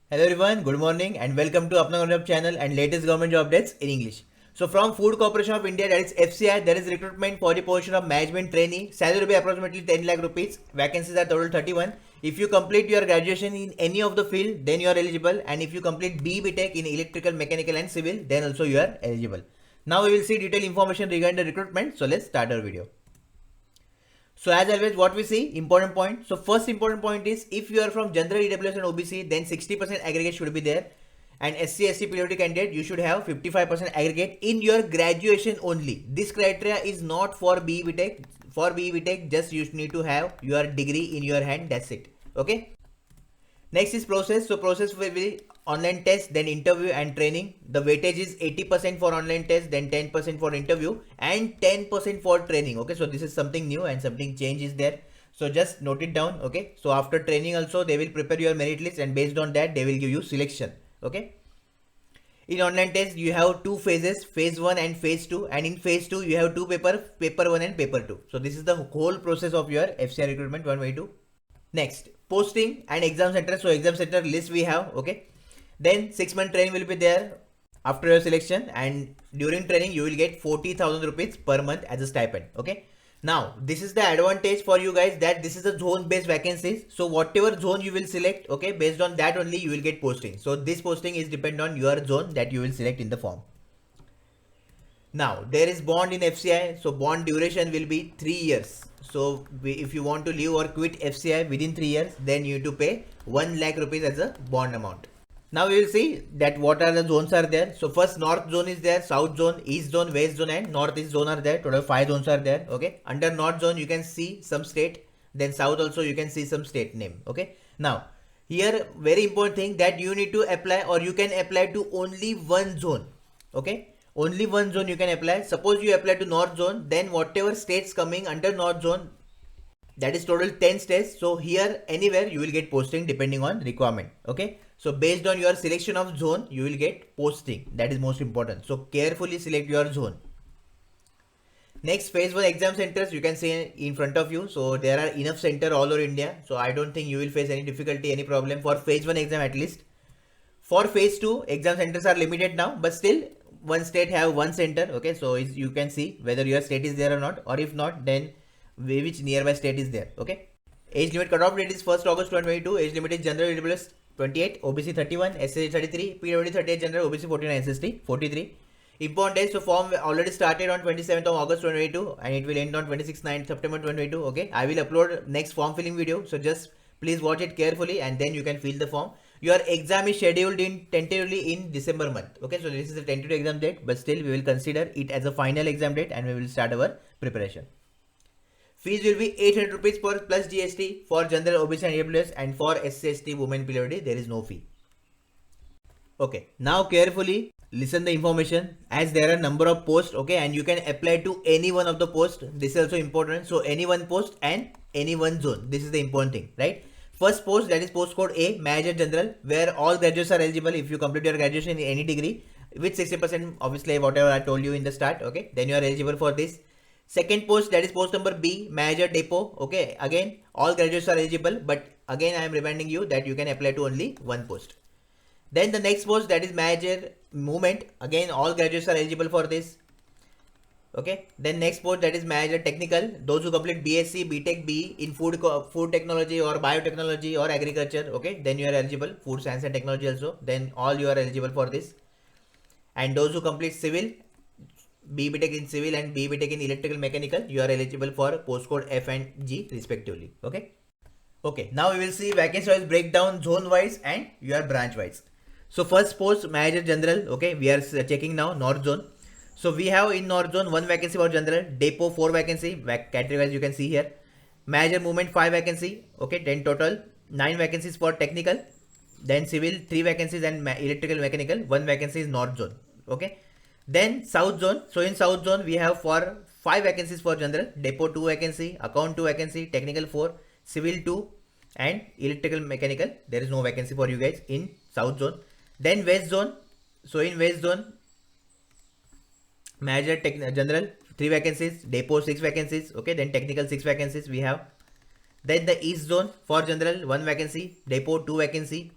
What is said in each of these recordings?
Hello everyone, good morning and welcome to Apna Government Job channel and latest government job updates in English. So from Food Corporation of India, that is FCI, there is recruitment for the position of management trainee. Salary will be approximately 10 lakh rupees. Vacancies are total 31. If you complete your graduation in any of the field, then you are eligible. And if you complete BE Tech in electrical, mechanical and civil, then also you are eligible. Now we will see detailed information regarding the recruitment. So let's start our video. So as always, what we see, important point. So first important point is if you are from general EWS and OBC, then 60% aggregate should be there. And SC, SC PWD candidate, you should have 55% aggregate in your graduation only. This criteria is not for BE Tech. For BE Tech, just you need to have your degree in your hand. That's it. Okay. Next is process. So process will be online test, then interview and training. The weightage is 80% for online test, then 10% for interview and 10% for training. Okay, so this is something new and something change is there. So just note it down. Okay, so after training also they will prepare your merit list and based on that they will give you selection. Okay. In online test you have two phases, phase 1 and phase 2, and in phase 2 you have two paper 1 and paper 2. So this is the whole process of your FCI recruitment 1by2. Next, posting and exam center. So exam center list we have. Okay, then 6 month training will be there after your selection, and during training you will get 40,000 rupees per month as a stipend. Okay, now this is the advantage for you guys that this is a zone based vacancies. So whatever zone you will select, okay, based on that only you will get posting. So this posting is depend on your zone that you will select in the form. Now there is bond in FCI. So bond duration will be 3 years. So if you want to leave or quit FCI within 3 years, then you need to pay 1 lakh rupees as a bond amount. Now we will see that what are the zones are there. So first north zone is there, south zone, east zone, west zone and northeast zone are there. Total 5 zones are there. Okay. Under north zone you can see some state. Then south also you can see some state name. Okay. Now here very important thing that you need to apply or you can apply to only one zone. Okay. Only one zone you can apply. Suppose you apply to north zone, then whatever states coming under north zone, that is total 10 states. So here anywhere you will get posting depending on requirement. Okay, so based on your selection of zone you will get posting. That is most important. So carefully select your zone. Next, phase 1 exam centers you can see in front of you. So there are enough center all over India, so I don't think you will face any difficulty, any problem for phase 1 exam at least. For phase 2 exam centers are limited now, but still one state have one center. Okay, so you can see whether your state is there or not, or if not then which nearby state is there. Okay, age limit cutoff date is 1st August 2022. Age limit is general EWS 28, OBC 31, SC 33, PWD 38, general, OBC 49, SST 43. Important dates. So form already started on 27th of August 2022 and it will end on 26th September 2022. Okay, I will upload next form filling video, so just please watch it carefully and then you can fill the form. Your exam is scheduled in tentatively in December month. Okay, so this is the tentative exam date, but still we will consider it as a final exam date and we will start our preparation. Fees will be 800 rupees per plus GST for general, OBC and EWS, and for SC/ST women PWD there is no fee. Okay, now carefully listen the information as there are number of posts. Okay, and you can apply to any one of the posts. This is also important. So any one post and any one zone. This is the important thing, right? First post, that is post code A, manager general, where all graduates are eligible if you complete your graduation in any degree with 60%, obviously whatever I told you in the start. Okay, then you are eligible for this. Second post, that is post number B, manager depot. Okay, again all graduates are eligible, but again I am reminding you that you can apply to only one post. Then the next post, that is manager movement, again all graduates are eligible for this. Okay, then next post, that is manager technical, those who complete BSc, BTech, BE in food technology or biotechnology or agriculture. Okay, then you are eligible, food science and technology also, then all you are eligible for this. And those who complete civil, BTech in civil and BTech in electrical mechanical, you are eligible for postcode F and G respectively. Okay, okay, now we will see vacancy wise breakdown, zone wise and your branch wise. So first post, manager general. Okay, we are checking now north zone. So we have in north zone 1 vacancy for general, depot 4 vacancy, category wise you can see here. Manager movement 5 vacancy. Okay, then total 9 vacancies for technical. Then civil 3 vacancies and electrical mechanical 1 vacancy is north zone. Okay, then south zone. So in south zone we have for 5 vacancies for general, depot 2 vacancy, account 2 vacancy, technical 4, civil 2 and electrical mechanical there is no vacancy for you guys in south zone. Then west zone. So in west zone, manager general 3 vacancies, depot 6 vacancies. Okay, then technical 6 vacancies we have. Then the east zone for general 1 vacancy, depot 2 vacancy,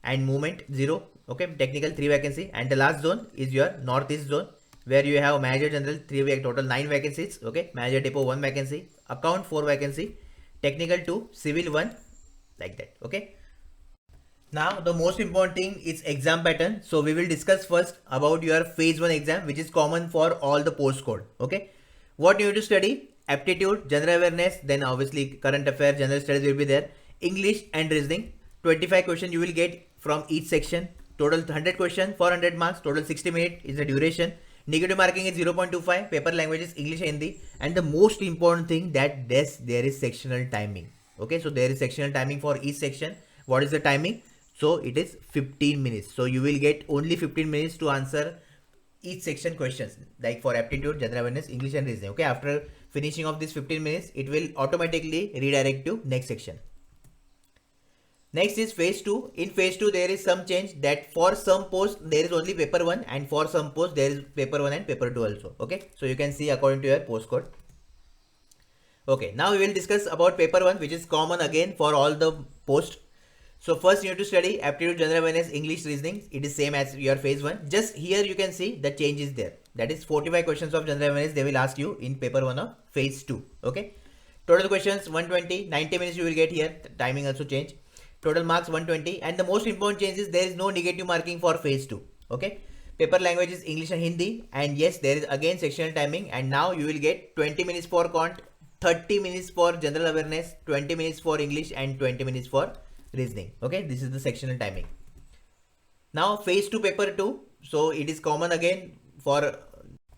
and movement 0. Okay, technical 3 vacancy, and the last zone is your northeast zone, where you have manager general 3 total 9 vacancies. Okay, manager depot 1 vacancy, account 4 vacancy, technical 2, civil 1, like that. Okay. Now the most important thing is exam pattern. So we will discuss first about your phase 1 exam, which is common for all the postcode. Okay, what you need to study: aptitude, general awareness, then obviously current affairs, general studies will be there, English and reasoning. 25 questions you will get from each section. Total 100 questions for 100 marks. Total 60 minutes is the duration. Negative marking is 0.25. Paper languages English and Hindi. And the most important thing that there is sectional timing. Okay, so there is sectional timing for each section. What is the timing? So it is 15 minutes. So you will get only 15 minutes to answer each section questions, like for aptitude, general awareness, English and reasoning. Okay, after finishing of this 15 minutes, it will automatically redirect to next section. Next is phase 2. In phase 2, there is some change that for some posts there is only paper 1, and for some posts there is paper 1 and paper 2 also. Okay, so you can see according to your postcode. Okay, now we will discuss about paper 1, which is common again for all the posts. So first you have to study aptitude, general awareness, English, reasoning. It is same as your phase 1. Just here you can see the change is there. That is 45 questions of general awareness they will ask you in paper 1 of phase 2. Okay, total questions 120, 90 minutes you will get here. The timing also change. Total marks 120, and the most important change is there is no negative marking for phase 2. Okay, paper language is English and Hindi, and yes, there is again sectional timing, and now you will get 20 minutes for quant, 30 minutes for general awareness, 20 minutes for English, and 20 minutes for reasoning. Okay, this is the sectional timing. Now phase 2 paper 2, so it is common again for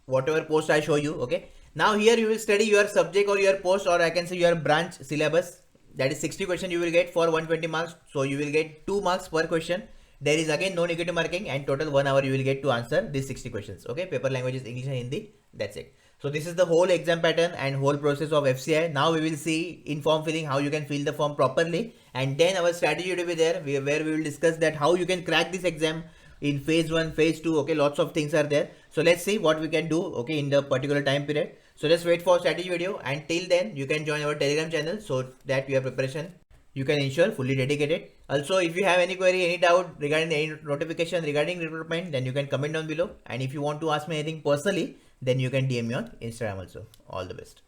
whatever post I show you. Okay, now here you will study your subject or your post, or I can say your branch syllabus. That is 60 question you will get for 120 marks. So you will get 2 marks per question. There is again no negative marking, and total 1 hour you will get to answer these 60 questions. Okay, paper languages English and Hindi. That's it. So this is the whole exam pattern and whole process of FCI. Now we will see in form filling how you can fill the form properly, and then our strategy will be there where we will discuss that how you can crack this exam in phase 1, phase 2. Okay, lots of things are there. So let's see what we can do, okay, in the particular time period. So just wait for strategy video, and till then you can join our Telegram channel so that your preparation you can ensure fully dedicated. Also, if you have any query, any doubt regarding any notification regarding recruitment, then you can comment down below. And if you want to ask me anything personally, then you can DM me on Instagram also. All the best.